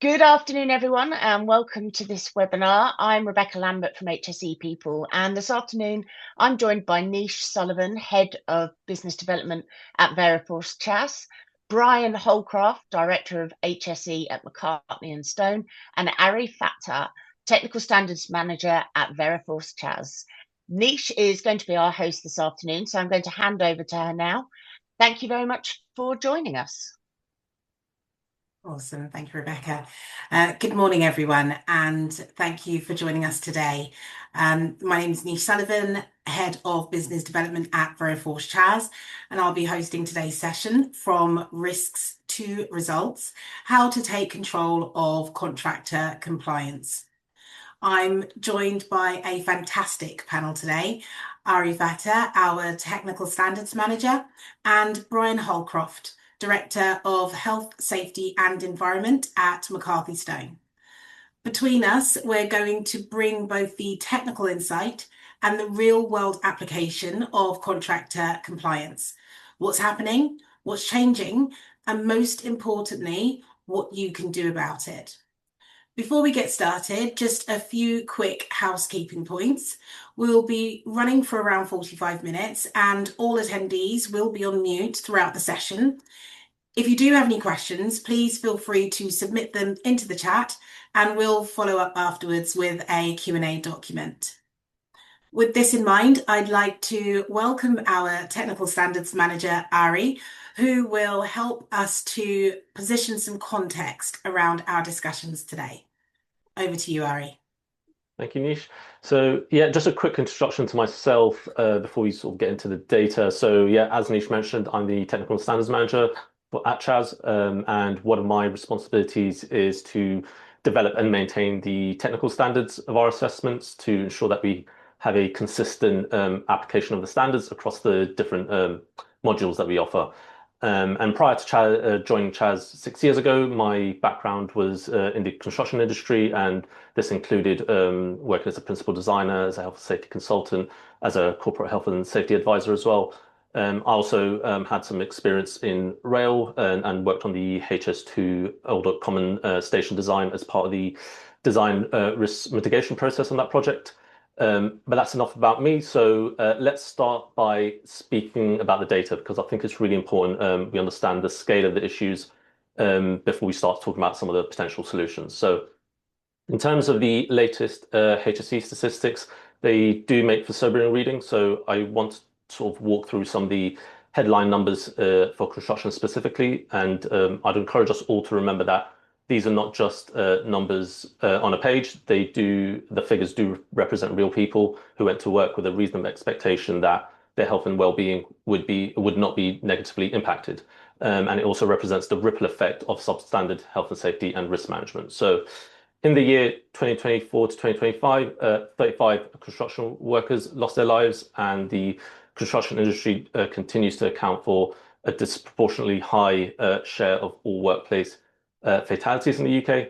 Good afternoon, everyone, and welcome to this webinar. I'm Rebecca Lambert from HSE People, and this afternoon I'm joined by Nish Sullivan, Head of Business Development at Veriforce CHAS, Brian Holcroft, Director of HSE at McCartney and Stone, and Ari Fatta, Technical Standards Manager at Veriforce CHAS. Nish is going to be our host this afternoon, so I'm going to hand over to her now. Thank you very much for joining us. Awesome. Thank you, Rebecca. Good morning, everyone, and thank you for joining us today. My name is Nish Sullivan, Head of Business Development at Veriforce CHAS, and I'll be hosting today's session from risks to results, how to take control of contractor compliance. I'm joined by a fantastic panel today, Ari Fatta, our Technical Standards Manager, and Brian Holcroft, Director of Health, Safety and Environment at McCarthy Stone. Between us, we're going to bring both the technical insight and the real-world application of contractor compliance. What's happening, what's changing, and most importantly, what you can do about it. Before we get started, just a few quick housekeeping points. We'll be running for around 45 minutes and all attendees will be on mute throughout the session. If you do have any questions, please feel free to submit them into the chat and we'll follow up afterwards with a Q&A document. With this in mind, I'd like to welcome our Technical Standards Manager, Ari, who will help us to position some context around our discussions today. Over to you, Ari. Thank you, Nish. So just a quick introduction to myself before we sort of get into the data. So as Nish mentioned, I'm the Technical Standards Manager at CHAS, and one of my responsibilities is to develop and maintain the technical standards of our assessments to ensure that we have a consistent application of the standards across the different modules that we offer. And prior to joining CHAS 6 years ago, my background was in the construction industry, and this included working as a principal designer, as a health and safety consultant, as a corporate health and safety advisor as well. I also had some experience in rail and worked on the HS2 Old Common Station design as part of the design risk mitigation process on that project. But that's enough about me. So let's start by speaking about the data, because I think it's really important we understand the scale of the issues before we start talking about some of the potential solutions. So in terms of the latest HSE statistics, they do make for sobering reading. So I want to sort of walk through some of the headline numbers for construction specifically. And I'd encourage us all to remember that these are not just numbers on a page. The figures do represent real people who went to work with a reasonable expectation that their health and well-being would not be negatively impacted. And it also represents the ripple effect of substandard health and safety and risk management. So in the year 2024 to 2025, 35 construction workers lost their lives, and the construction industry continues to account for a disproportionately high share of all workplace fatalities in the UK.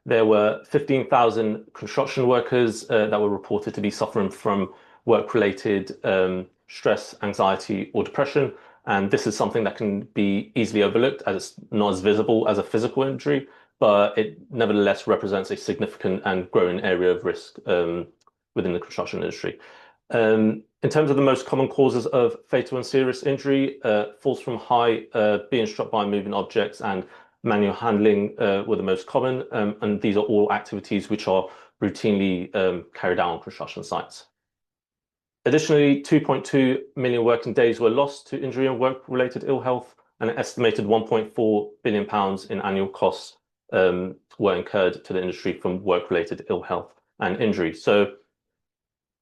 There were 15,000 construction workers that were reported to be suffering from work-related stress, anxiety, or depression. And this is something that can be easily overlooked as it's not as visible as a physical injury, but it nevertheless represents a significant and growing area of risk within the construction industry. In terms of the most common causes of fatal and serious injury, falls from height, being struck by moving objects, and manual handling were the most common, and these are all activities which are routinely carried out on construction sites. Additionally, 2.2 million working days were lost to injury and work-related ill health, and an estimated £1.4 billion in annual costs were incurred to the industry from work-related ill health and injury. So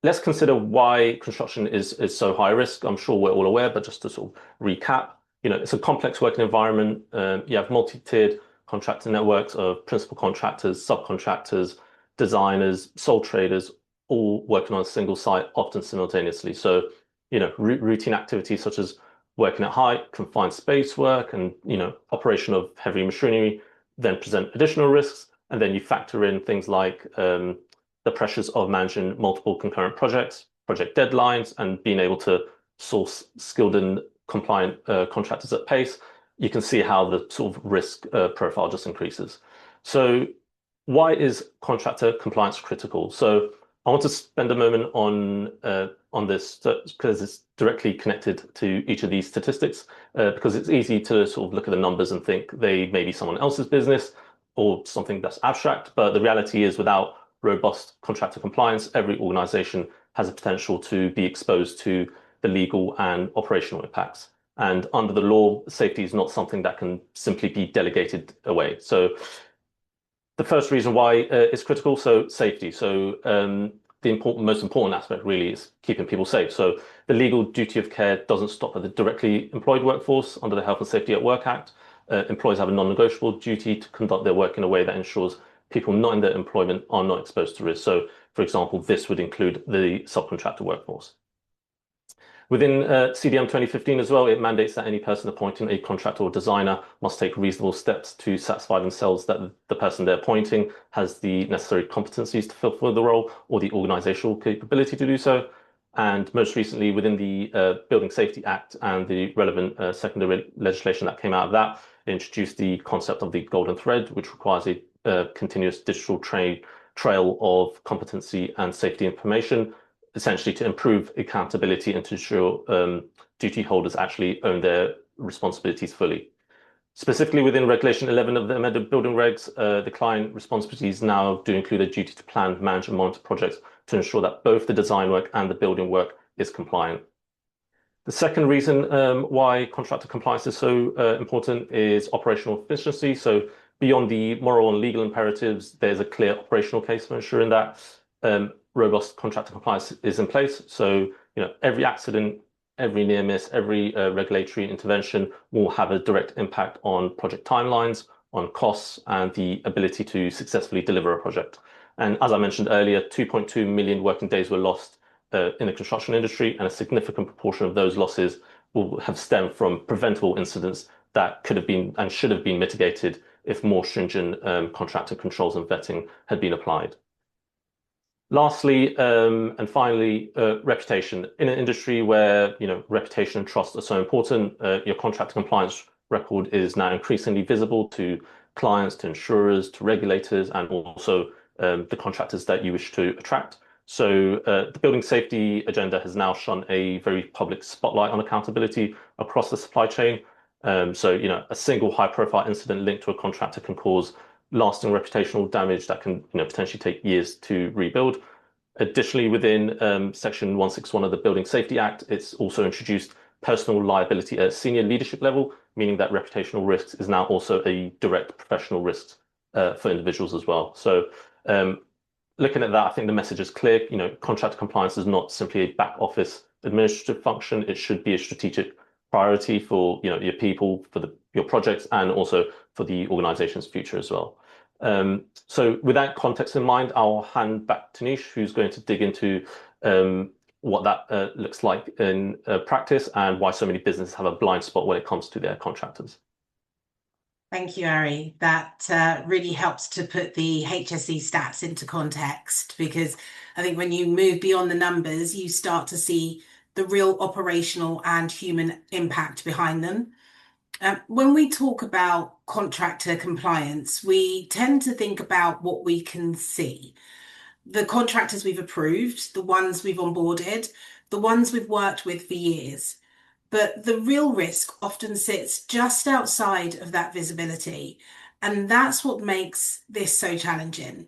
let's consider why construction is so high risk. I'm sure we're all aware, but just to sort of recap, it's a complex working environment. You have multi-tiered contractor networks of principal contractors, subcontractors, designers, sole traders, all working on a single site, often simultaneously. So, routine activities such as working at height, confined space work, and, operation of heavy machinery then present additional risks. And then you factor in things like the pressures of managing multiple concurrent projects, project deadlines, and being able to source skilled and compliant contractors at pace. you can see how the sort of risk profile just increases. So why is contractor compliance critical? So I want to spend a moment on this because it's directly connected to each of these statistics, because it's easy to sort of look at the numbers and think they may be someone else's business or something that's abstract. But the reality is, without robust contractor compliance, every organization has a potential to be exposed to the legal and operational impacts. And under the law, safety is not something that can simply be delegated away. So the first reason why it's critical, so safety. So the most important aspect really is keeping people safe. So the legal duty of care doesn't stop at the directly employed workforce under the Health and Safety at Work Act. Employers have a non-negotiable duty to conduct their work in a way that ensures people not in their employment are not exposed to risk. So, for example, this would include the subcontractor workforce. Within CDM 2015 as well, it mandates that any person appointing a contractor or designer must take reasonable steps to satisfy themselves that the person they're appointing has the necessary competencies to fulfill the role or the organizational capability to do so. And most recently, within the Building Safety Act and the relevant secondary legislation that came out of that, it introduced the concept of the golden thread, which requires a continuous digital trail of competency and safety information, essentially to improve accountability and to ensure duty holders actually own their responsibilities fully. Specifically within Regulation 11 of the amended building regs, the client responsibilities now do include a duty to plan, manage and monitor projects to ensure that both the design work and the building work is compliant. The second reason why contractor compliance is so important is operational efficiency. So beyond the moral and legal imperatives, there's a clear operational case for ensuring that robust contractor compliance is in place. So, every accident, every near miss, every regulatory intervention will have a direct impact on project timelines, on costs, and the ability to successfully deliver a project. And as I mentioned earlier, 2.2 million working days were lost in the construction industry, and a significant proportion of those losses will have stemmed from preventable incidents that could have been and should have been mitigated if more stringent contractor controls and vetting had been applied. Lastly, and finally, reputation. In an industry where reputation and trust are so important, your contractor compliance record is now increasingly visible to clients, to insurers, to regulators, and also the contractors that you wish to attract. So the building safety agenda has now shone a very public spotlight on accountability across the supply chain. So a single high-profile incident linked to a contractor can cause lasting reputational damage that can potentially take years to rebuild. Additionally, within Section 161 of the Building Safety Act, it's also introduced personal liability at senior leadership level, meaning that reputational risks is now also a direct professional risk for individuals as well. So looking at that, I think the message is clear. Contractor compliance is not simply a back office administrative function. It should be a strategic priority for your people, for your projects, and also for the organization's future as well. So with that context in mind, I'll hand back to Nish, who's going to dig into what that looks like in practice and why so many businesses have a blind spot when it comes to their contractors. Thank you, Ari. That really helps to put the HSE stats into context, because I think when you move beyond the numbers, you start to see the real operational and human impact behind them. When we talk about contractor compliance, we tend to think about what we can see. The contractors we've approved, the ones we've onboarded, the ones we've worked with for years. But the real risk often sits just outside of that visibility. And that's what makes this so challenging.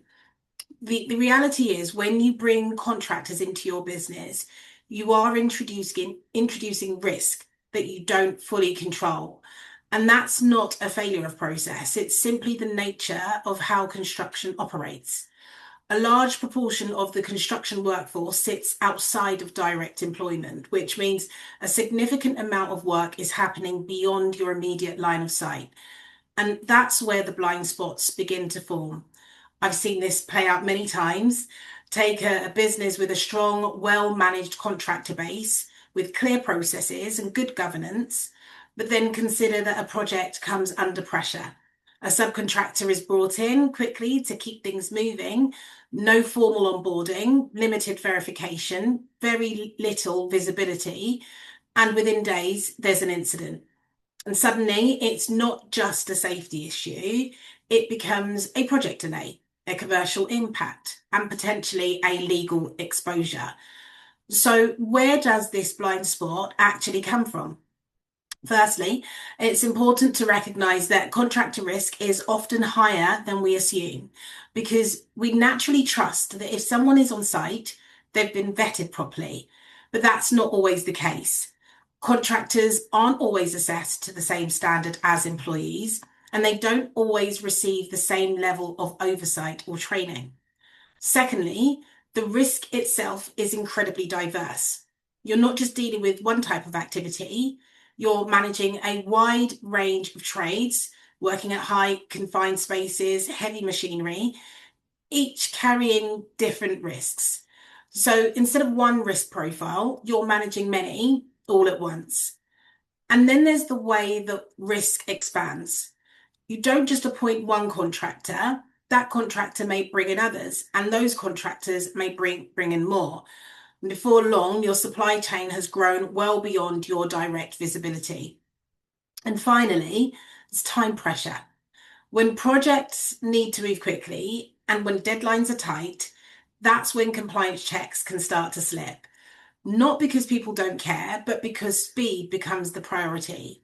The reality is, when you bring contractors into your business, you are introducing risk that you don't fully control. And that's not a failure of process. It's simply the nature of how construction operates. A large proportion of the construction workforce sits outside of direct employment, which means a significant amount of work is happening beyond your immediate line of sight. And that's where the blind spots begin to form. I've seen this play out many times. Take a business with a strong, well-managed contractor base with clear processes and good governance, but then consider that a project comes under pressure. A subcontractor is brought in quickly to keep things moving, no formal onboarding, limited verification, very little visibility, and within days, there's an incident. And suddenly it's not just a safety issue, it becomes a project delay, a commercial impact, and potentially a legal exposure. So where does this blind spot actually come from? Firstly, it's important to recognise that contractor risk is often higher than we assume, because we naturally trust that if someone is on site, they've been vetted properly. But that's not always the case. Contractors aren't always assessed to the same standard as employees, and they don't always receive the same level of oversight or training. Secondly, the risk itself is incredibly diverse. You're not just dealing with one type of activity, you're managing a wide range of trades, working at high confined spaces, heavy machinery, each carrying different risks. So instead of one risk profile, you're managing many all at once. And then there's the way that risk expands. You don't just appoint one contractor, that contractor may bring in others, and those contractors may bring in more. And before long, your supply chain has grown well beyond your direct visibility. And finally, it's time pressure. When projects need to move quickly and when deadlines are tight, that's when compliance checks can start to slip. Not because people don't care, but because speed becomes the priority.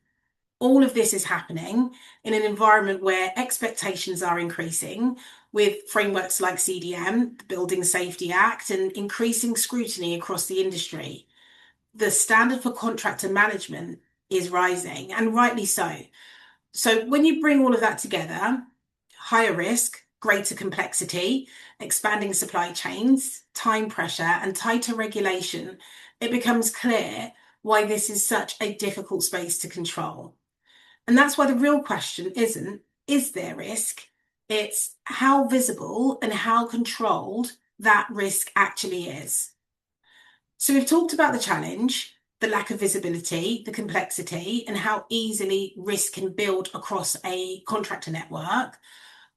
All of this is happening in an environment where expectations are increasing, with frameworks like CDM, the Building Safety Act, and increasing scrutiny across the industry. The standard for contractor management is rising, and rightly so. So when you bring all of that together, higher risk, greater complexity, expanding supply chains, time pressure, and tighter regulation, it becomes clear why this is such a difficult space to control. And that's why the real question isn't, is there risk? It's how visible and how controlled that risk actually is. So we've talked about the challenge, the lack of visibility, the complexity, and how easily risk can build across a contractor network.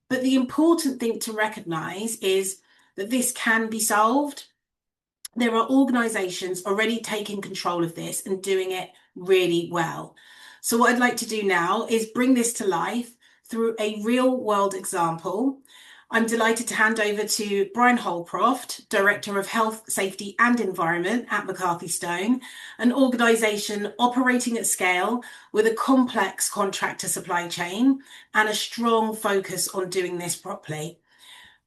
But the important thing to recognise is that this can be solved. There are organisations already taking control of this and doing it really well. So what I'd like to do now is bring this to life through a real world example. I'm delighted to hand over to Brian Holcroft, Director of Health, Safety and Environment at McCarthy Stone, an organisation operating at scale with a complex contractor supply chain and a strong focus on doing this properly.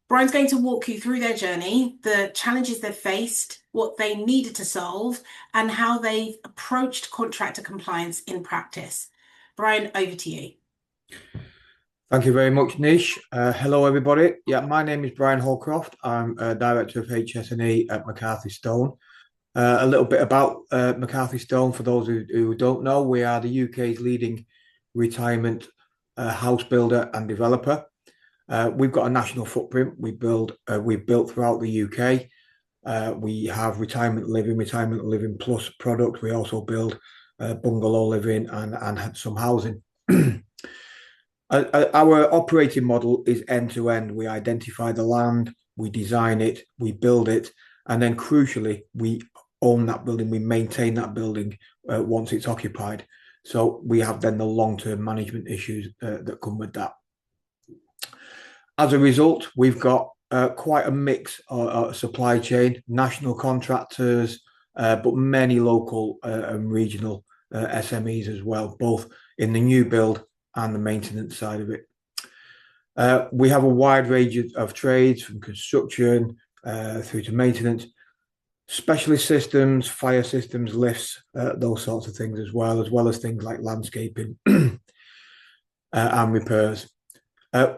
Brian's going to walk you through their journey, the challenges they've faced, what they needed to solve, and how they've approached contractor compliance in practice. Brian, over to you. Thank you very much, Nish. Hello, everybody. Yeah, my name is Brian Holcroft. I'm Director of HS&E at McCarthy Stone. A little bit about McCarthy Stone, for those who don't know, we are the UK's leading retirement house builder and developer. We've got a national footprint. We've built throughout the UK. We have retirement living plus products. We also build bungalow living and some housing. Our operating model is end-to-end. We identify the land, we design it, we build it, and then crucially, we own that building, we maintain that building once it's occupied. So we have then the long-term management issues that come with that. As a result, we've got quite a mix of supply chain, national contractors, but many local and regional SMEs as well, both in the new build and the maintenance side of it. We have a wide range of trades, from construction through to maintenance, specialist systems, fire systems, lifts, those sorts of things as well as things like landscaping and repairs.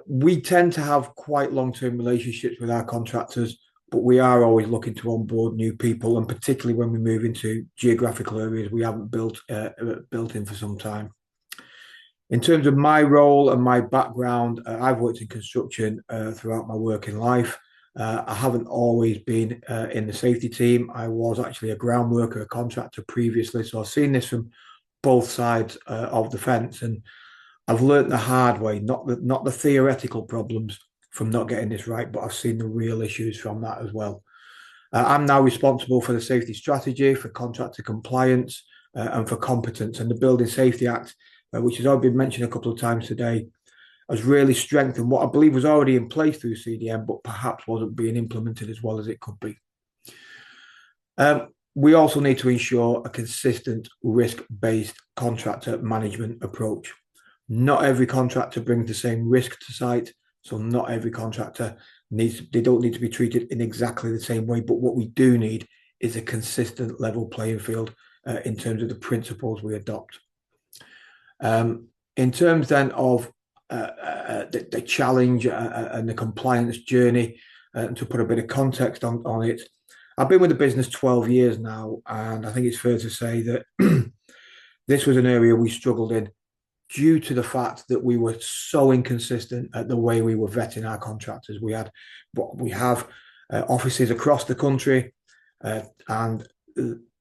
We tend to have quite long-term relationships with our contractors, but we are always looking to onboard new people, and particularly when we move into geographical areas we haven't built in for some time. In terms of my role and my background, I've worked in construction throughout my working life. I haven't always been in the safety team. I was actually a ground worker, a contractor previously, so I've seen this from both sides of the fence, and I've learnt the hard way, not the theoretical problems from not getting this right, but I've seen the real issues from that as well. I'm now responsible for the safety strategy, for contractor compliance, and for competence. And the Building Safety Act which has already been mentioned a couple of times today, has really strengthened what I believe was already in place through CDM, but perhaps wasn't being implemented as well as it could be. We also need to ensure a consistent risk-based contractor management approach. Not every contractor brings the same risk to site, so not every contractor they don't need to be treated in exactly the same way, but what we do need is a consistent level playing field in terms of the principles we adopt. In terms then of the challenge and the compliance journey, to put a bit of context on it, I've been with the business 12 years now, and I think it's fair to say that this was an area we struggled in due to the fact that we were so inconsistent at the way we were vetting our contractors. We have offices across the country, and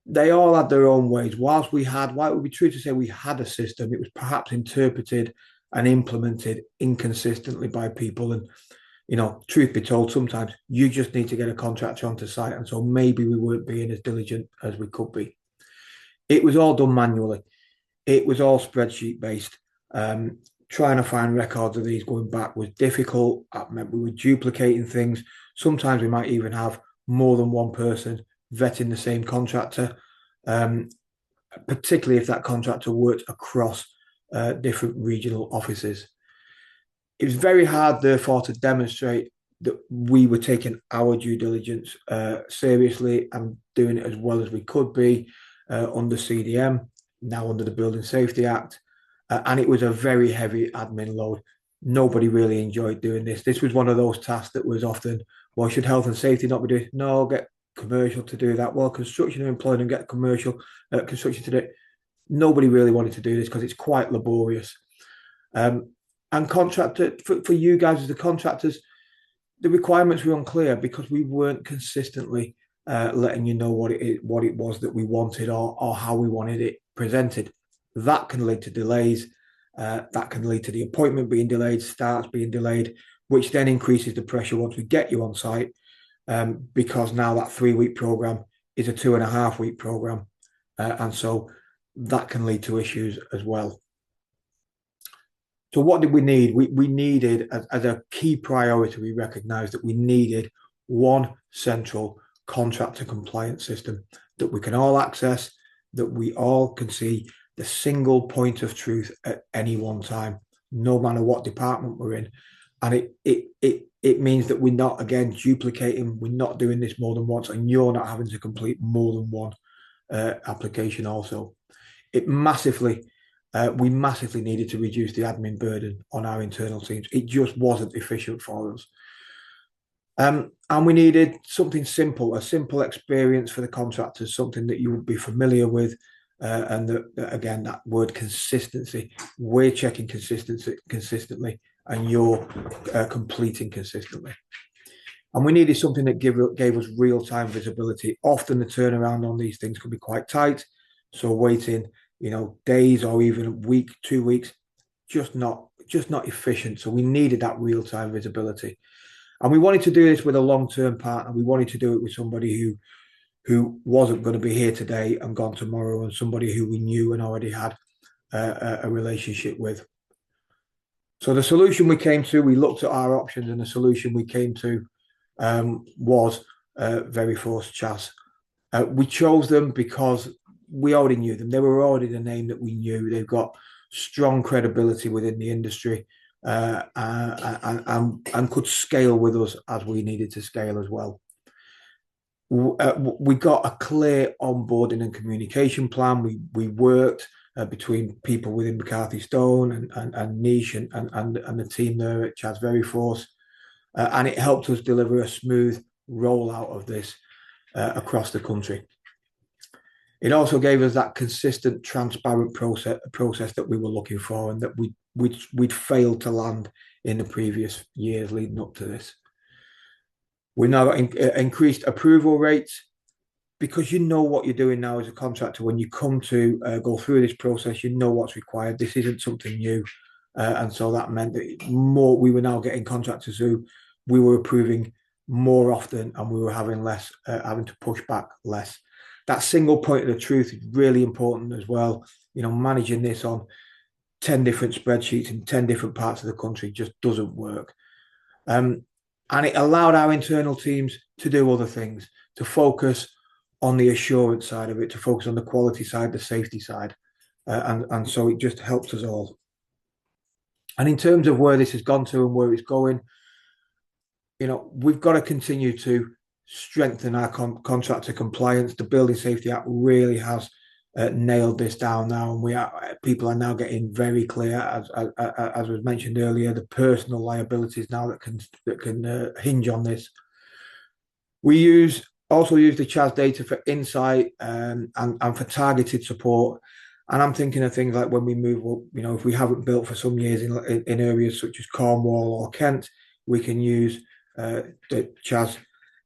they all had their own ways. While it would be true to say we had a system, it was perhaps interpreted and implemented inconsistently by people. And, you know, truth be told, sometimes you just need to get a contractor onto site. And so maybe we weren't being as diligent as we could be. It was all done manually. It was all spreadsheet based. Trying to find records of these going back was difficult. That meant we were duplicating things. Sometimes we might even have more than one person vetting the same contractor, particularly if that contractor worked across different regional offices. It was very hard, therefore, to demonstrate that we were taking our due diligence seriously and doing it as well as we could be under CDM, now under the Building Safety Act. And it was a very heavy admin load. Nobody really enjoyed doing this. This was one of those tasks that was often, well, should health and safety not be doing? No, get commercial to do that. Well, construction are employed and get commercial construction to do it. Nobody really wanted to do this because it's quite laborious. And contractor, for you guys as the contractors, the requirements were unclear because we weren't consistently letting you know what it was that we wanted or how we wanted it presented. That can lead to delays. That can lead to the appointment being delayed, starts being delayed, which then increases the pressure once we get you on site, because now that 3-week program is a 2.5-week program. And so that can lead to issues as well. So what did we need? We needed, as a key priority, we recognized that we needed one central contractor compliance system that we can all access, that we all can see the single point of truth at any one time, no matter what department we're in. And it means that we're not, again, duplicating, we're not doing this more than once, and you're not having to complete more than one application also. We massively needed to reduce the admin burden on our internal teams. It just wasn't efficient for us. And we needed something simple, a simple experience for the contractors, something that you would be familiar with. And again, that word consistency, we're checking consistently and you're completing consistently. And we needed something that gave us real-time visibility. Often the turnaround on these things could be quite tight. So waiting, days or even a week, 2 weeks, just not efficient. So we needed that real-time visibility. And we wanted to do this with a long-term partner. We wanted to do it with somebody who wasn't going to be here today and gone tomorrow, and somebody who we knew and already had a relationship with. So the solution we came to, we looked at our options, and the solution we came to was Veriforce CHAS. We chose them because we already knew them. They were already the name that we knew. They've got strong credibility within the industry and could scale with us as we needed to scale as well. We got a clear onboarding and communication plan. We worked between people within McCarthy Stone and Niche and the team there at CHAS Veriforce, and it helped us deliver a smooth rollout of this across the country. It also gave us that consistent, transparent process that we were looking for, and that we'd failed to land in the previous years leading up to this. We now increased approval rates because you know what you're doing now as a contractor. When you come to go through this process, you know what's required. This isn't something new. And so that meant that we were now getting contractors who we were approving more often, and we were having to push back less. That single point of the truth is really important as well. Managing this on 10 different spreadsheets in 10 different parts of the country just doesn't work. And it allowed our internal teams to do other things, to focus on the assurance side of it, to focus on the quality side, the safety side. And so it just helps us all. And in terms of where this has gone to and where it's going, we've got to continue to strengthen our contractor compliance. The Building Safety Act really has nailed this down now, and people are now getting very clear, as was mentioned earlier, the personal liabilities now that can hinge on this. We also use the CHAS data for insight and for targeted support. And I'm thinking of things like when we move up, if we haven't built for some years in areas such as Cornwall or Kent, we can use the CHAS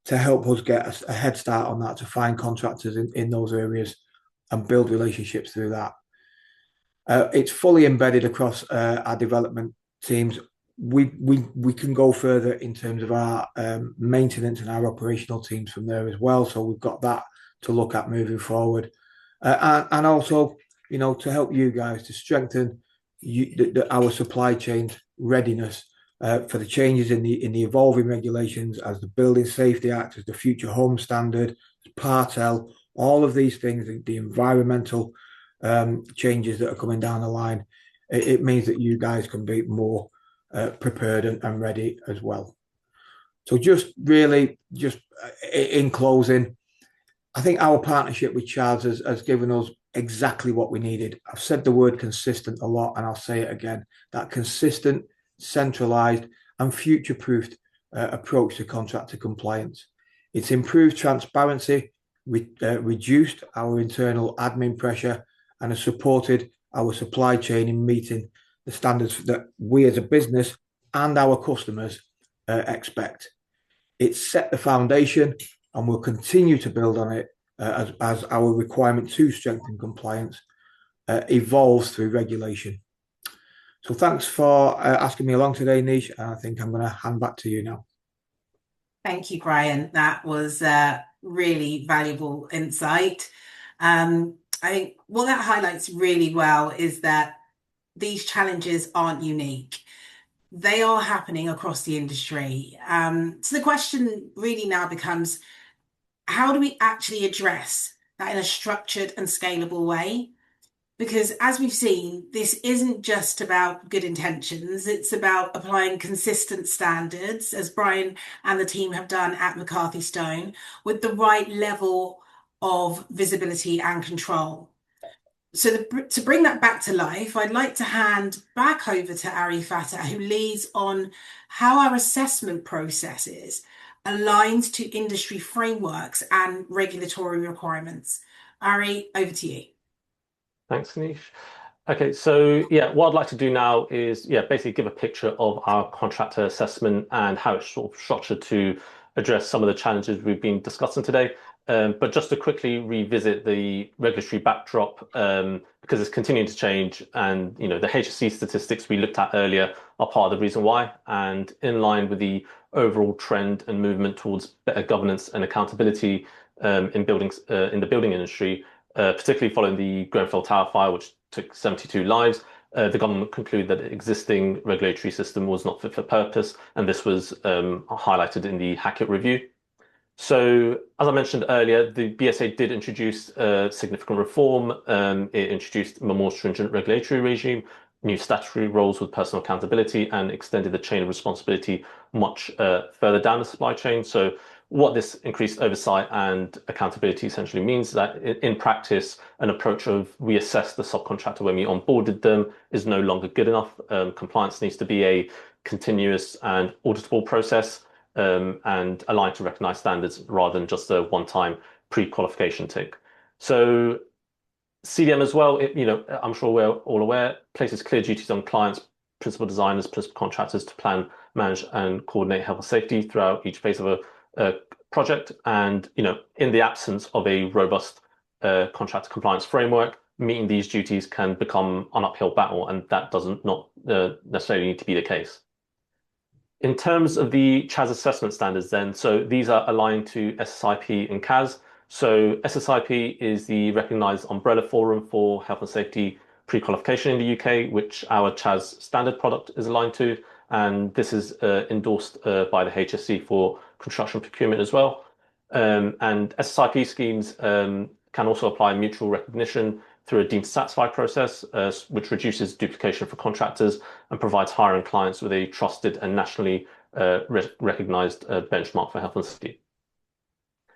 to help us get a head start on that, to find contractors in those areas and build relationships through that. It's fully embedded across our development teams. We can go further in terms of our maintenance and our operational teams from there as well. So we've got that to look at moving forward, and also to help you guys to strengthen our supply chain readiness for the changes in the evolving regulations, as the Building Safety Act, as the Future Home Standard, as Part L, all of these things, the environmental changes that are coming down the line. It means that you guys can be more prepared and ready as well. So just in closing, I think our partnership with CHAS has given us exactly what we needed. I've said the word consistent a lot, and I'll say it again, that consistent, centralized and future-proofed approach to contractor compliance. It's improved transparency, reduced our internal admin pressure, and has supported our supply chain in meeting the standards that we as a business and our customers expect. It's set the foundation, and we'll continue to build on it as our requirement to strengthen compliance evolves through regulation. So thanks for asking me along today, Nish. I think I'm going to hand back to you now. Thank you, Brian. That was really valuable insight. I think what that highlights really well is that these challenges aren't unique. They are happening across the industry. So the question really now becomes, how do we actually address that in a structured and scalable way? Because as we've seen, this isn't just about good intentions. It's about applying consistent standards, as Brian and the team have done at McCarthy Stone, with the right level of visibility and control. So to bring that back to life, I'd like to hand back over to Ari Fatah, who leads on how our assessment processes aligned to industry frameworks and regulatory requirements. Ari, over to you. Thanks, Nish. Okay, so what I'd like to do now is basically give a picture of our contractor assessment and how it's sort of structured to address some of the challenges we've been discussing today. But just to quickly revisit the regulatory backdrop, because it's continuing to change, and the HSE statistics we looked at earlier are part of the reason why, and in line with the overall trend and movement towards better governance and accountability in the building industry, particularly following the Grenfell Tower fire, which took 72 lives. The government concluded that the existing regulatory system was not fit for purpose, and this was highlighted in the Hackett review. So, as I mentioned earlier, the BSA did introduce significant reform. It introduced a more stringent regulatory regime, new statutory roles with personal accountability, and extended the chain of responsibility much further down the supply chain. So what this increased oversight and accountability essentially means is that in practice, an approach of we assess the subcontractor when we onboarded them is no longer good enough. Compliance needs to be a continuous and auditable process, and aligned to recognized standards rather than just a one-time pre-qualification tick. So CDM as well, I'm sure we're all aware, places clear duties on clients, principal designers, principal contractors to plan, manage, and coordinate health and safety throughout each phase of a project. And in the absence of a robust contractor compliance framework, meeting these duties can become an uphill battle, and that doesn't not necessarily need to be the case. In terms of the CHAS assessment standards then, so these are aligned to SSIP and CAS. So SSIP is the recognized umbrella forum for health and safety pre-qualification in the UK, which our CHAS standard product is aligned to. And this is endorsed by the HSE for construction procurement as well. And SSIP schemes can also apply mutual recognition through a deemed satisfied process, which reduces duplication for contractors and provides hiring clients with a trusted and nationally recognized benchmark for health and safety.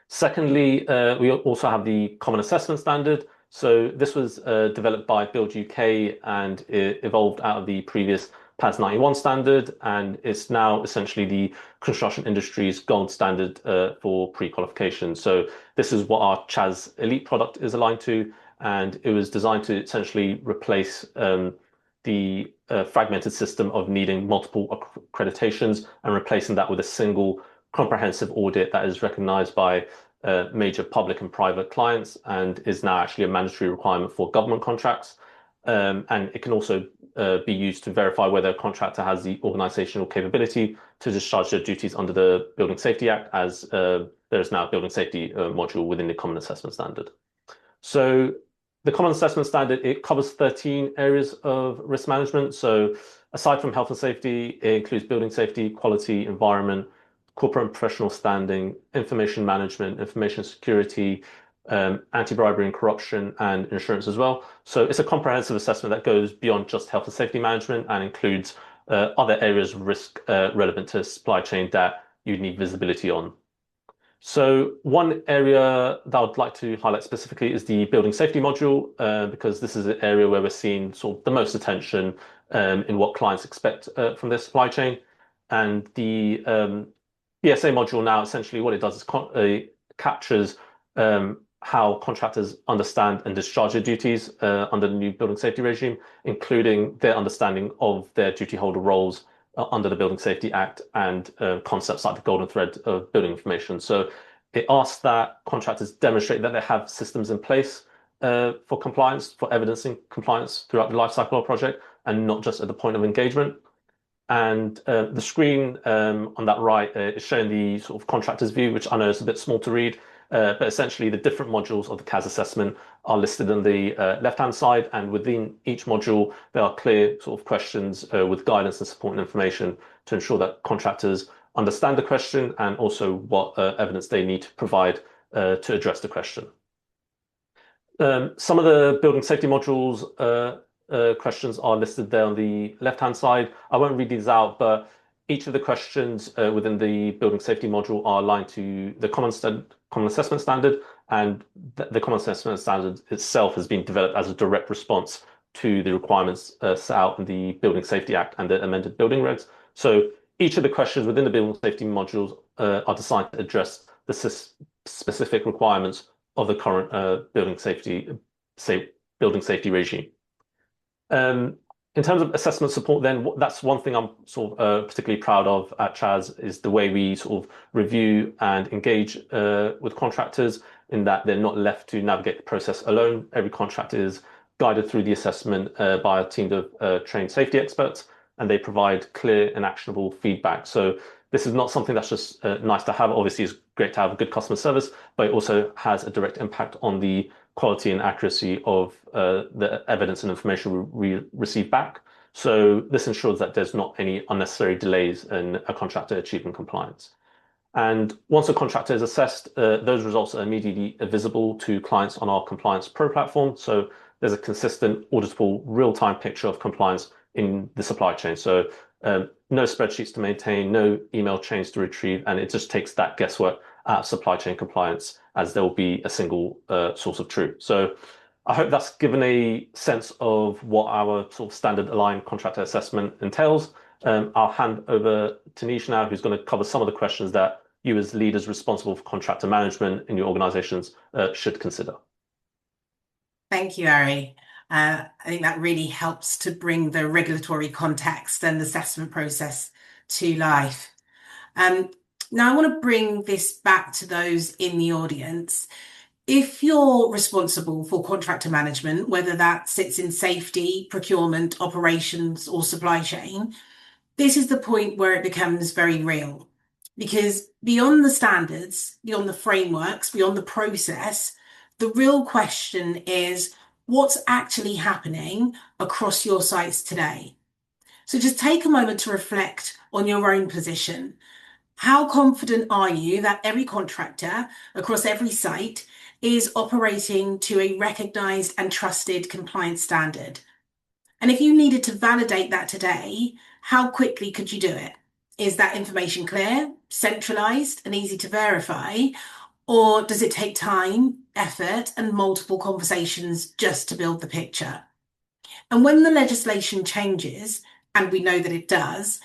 Secondly, we also have the Common Assessment Standard. So this was developed by Build UK and it evolved out of the previous PAS 91 standard, and it's now essentially the construction industry's gold standard for pre-qualification. So this is what our CHAS Elite product is aligned to, and it was designed to essentially replace the fragmented system of needing multiple accreditations and replacing that with a single comprehensive audit that is recognized by major public and private clients and is now actually a mandatory requirement for government contracts. And it can also be used to verify whether a contractor has the organizational capability to discharge their duties under the Building Safety Act, as there is now a building safety module within the Common Assessment Standard. So the Common Assessment Standard, it covers 13 areas of risk management. So aside from health and safety, it includes building safety, quality, environment, corporate and professional standing, information management, information security, anti-bribery and corruption, and insurance as well. So it's a comprehensive assessment that goes beyond just health and safety management and includes other areas of risk relevant to supply chain that you need visibility on. So one area that I would like to highlight specifically is the building safety module, because this is an area where we're seeing sort of the most attention in what clients expect from their supply chain. And the BSA module now, essentially what it does is captures how contractors understand and discharge their duties under the new building safety regime, including their understanding of their duty holder roles under the Building Safety Act and concepts like the golden thread of building information. So it asks that contractors demonstrate that they have systems in place for compliance, for evidencing compliance throughout the life cycle of a project and not just at the point of engagement. And the screen on that right is showing the sort of contractor's view, which I know is a bit small to read, but essentially the different modules of the CHAS assessment are listed on the left-hand side, and within each module there are clear sort of questions with guidance and support and information to ensure that contractors understand the question and also what evidence they need to provide to address the question. Some of the building safety modules questions are listed there on the left-hand side. I won't read these out, but each of the questions within the building safety module are aligned to the Common Assessment Standard, and the Common Assessment Standard itself has been developed as a direct response to the requirements set out in the Building Safety Act and the amended building regs. So each of the questions within the building safety modules are designed to address the specific requirements of the current building safety regime. In terms of assessment support, then that's one thing I'm sort of particularly proud of at CHAS is the way we sort of review and engage with contractors, in that they're not left to navigate the process alone. Every contractor is guided through the assessment by a team of trained safety experts, and they provide clear and actionable feedback. So this is not something that's just nice to have. Obviously, it's great to have a good customer service, but it also has a direct impact on the quality and accuracy of the evidence and information we receive back. So this ensures that there's not any unnecessary delays in a contractor achieving compliance. And once a contractor is assessed, those results are immediately visible to clients on our Compliance Pro platform. So there's a consistent, auditable, real-time picture of compliance in the supply chain. So no spreadsheets to maintain, no email chains to retrieve, and it just takes that guesswork out of supply chain compliance, as there will be a single source of truth. So I hope that's given a sense of what our sort of standard aligned contractor assessment entails. I'll hand over to Nish now, who's going to cover some of the questions that you as leaders responsible for contractor management in your organizations should consider. Thank you, Ari. I think that really helps to bring the regulatory context and assessment process to life. Now, I want to bring this back to those in the audience. If you're responsible for contractor management, whether that sits in safety, procurement, operations, or supply chain, this is the point where it becomes very real. Because beyond the standards, beyond the frameworks, beyond the process, the real question is, what's actually happening across your sites today. So just take a moment to reflect on your own position. How confident are you that every contractor across every site is operating to a recognised and trusted compliance standard? And if you needed to validate that today, how quickly could you do it? Is that information clear, centralised, and easy to verify? Or does it take time, effort, and multiple conversations just to build the picture? And when the legislation changes, and we know that it does,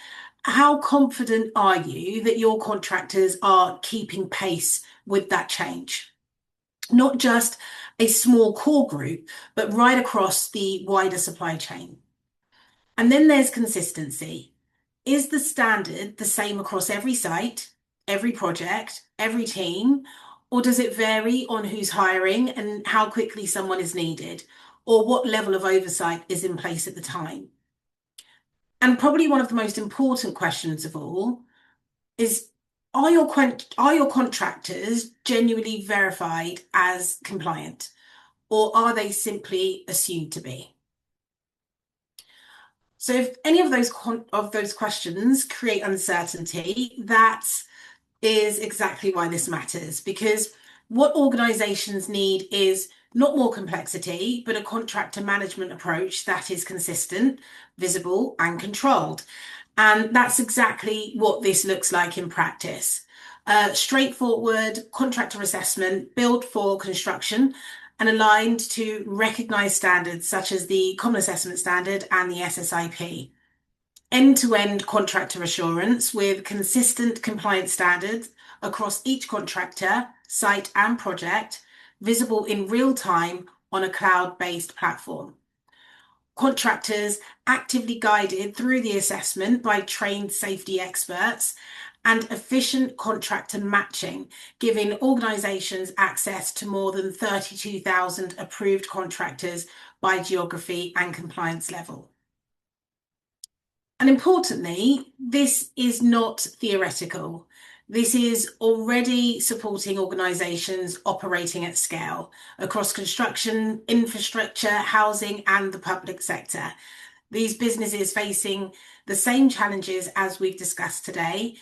how confident are you that your contractors are keeping pace with that change? Not just a small core group, but right across the wider supply chain. And then there's consistency. Is the standard the same across every site, every project, every team, or does it vary on who's hiring and how quickly someone is needed, or what level of oversight is in place at the time? And probably one of the most important questions of all is, are your contractors genuinely verified as compliant, or are they simply assumed to be? So if any of those questions create uncertainty, that is exactly why this matters, because what organizations need is not more complexity, but a contractor management approach that is consistent, visible, and controlled. And that's exactly what this looks like in practice. Straightforward contractor assessment built for construction and aligned to recognised standards such as the Common Assessment Standard and the SSIP. End-to-end contractor assurance with consistent compliance standards across each contractor, site and project, visible in real time on a cloud-based platform. Contractors actively guided through the assessment by trained safety experts, and efficient contractor matching, giving organisations access to more than 32,000 approved contractors by geography and compliance level. And importantly, this is not theoretical. This is already supporting organisations operating at scale across construction, infrastructure, housing, and the public sector. These businesses facing the same challenges as we've discussed today: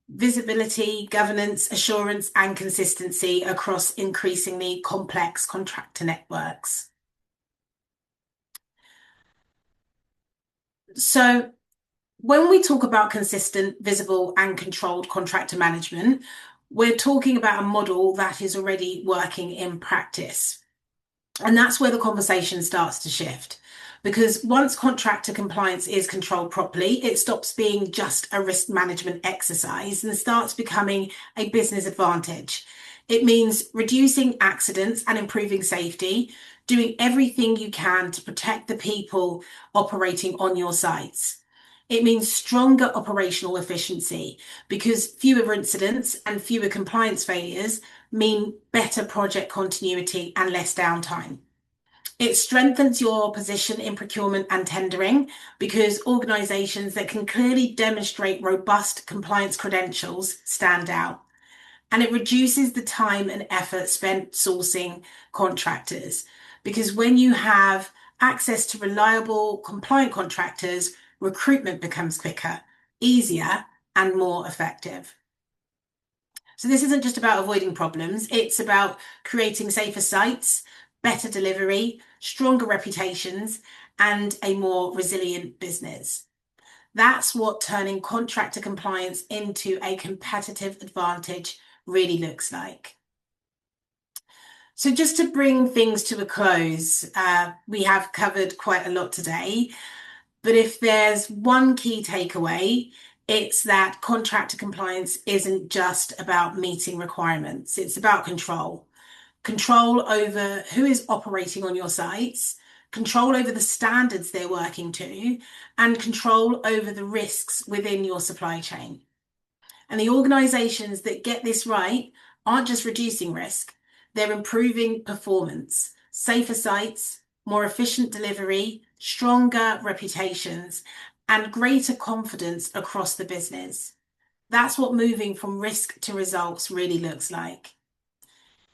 visibility, governance, assurance, and consistency across increasingly complex contractor networks. So, when we talk about consistent, visible, and controlled contractor management, we're talking about a model that is already working in practice. And that's where the conversation starts to shift. Because once contractor compliance is controlled properly, it stops being just a risk management exercise and starts becoming a business advantage. It means reducing accidents and improving safety, doing everything you can to protect the people operating on your sites. It means stronger operational efficiency, because fewer incidents and fewer compliance failures mean better project continuity and less downtime. It strengthens your position in procurement and tendering, because organisations that can clearly demonstrate robust compliance credentials stand out. And it reduces the time and effort spent sourcing contractors, because when you have access to reliable, compliant contractors, recruitment becomes quicker, easier, and more effective. So this isn't just about avoiding problems, it's about creating safer sites, better delivery, stronger reputations, and a more resilient business. That's what turning contractor compliance into a competitive advantage really looks like. So just to bring things to a close, we have covered quite a lot today, but if there's one key takeaway, it's that contractor compliance isn't just about meeting requirements, it's about control. Control over who is operating on your sites, control over the standards they're working to, and control over the risks within your supply chain. And the organisations that get this right aren't just reducing risk, they're improving performance, safer sites, more efficient delivery, stronger reputations, and greater confidence across the business. That's what moving from risk to results really looks like.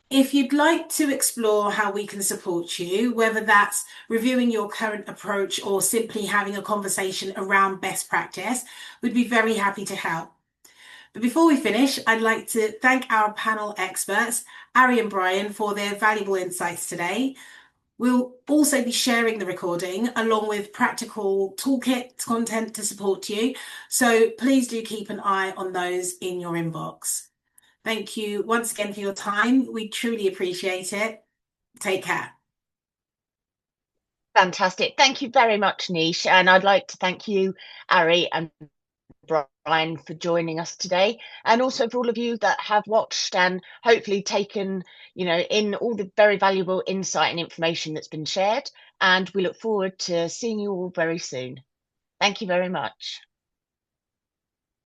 If you'd like to explore how we can support you, whether that's reviewing your current approach or simply having a conversation around best practice, we'd be very happy to help. But before we finish, I'd like to thank our panel experts, Ari and Brian, for their valuable insights today. We'll also be sharing the recording along with practical toolkit content to support you. So please do keep an eye on those in your inbox. Thank you once again for your time. We truly appreciate it. Take care. Fantastic. Thank you very much, Nish. And I'd like to thank you, Ari and Brian, for joining us today, and also for all of you that have watched and hopefully taken, in all the very valuable insight and information that's been shared. And we look forward to seeing you all very soon. Thank you very much.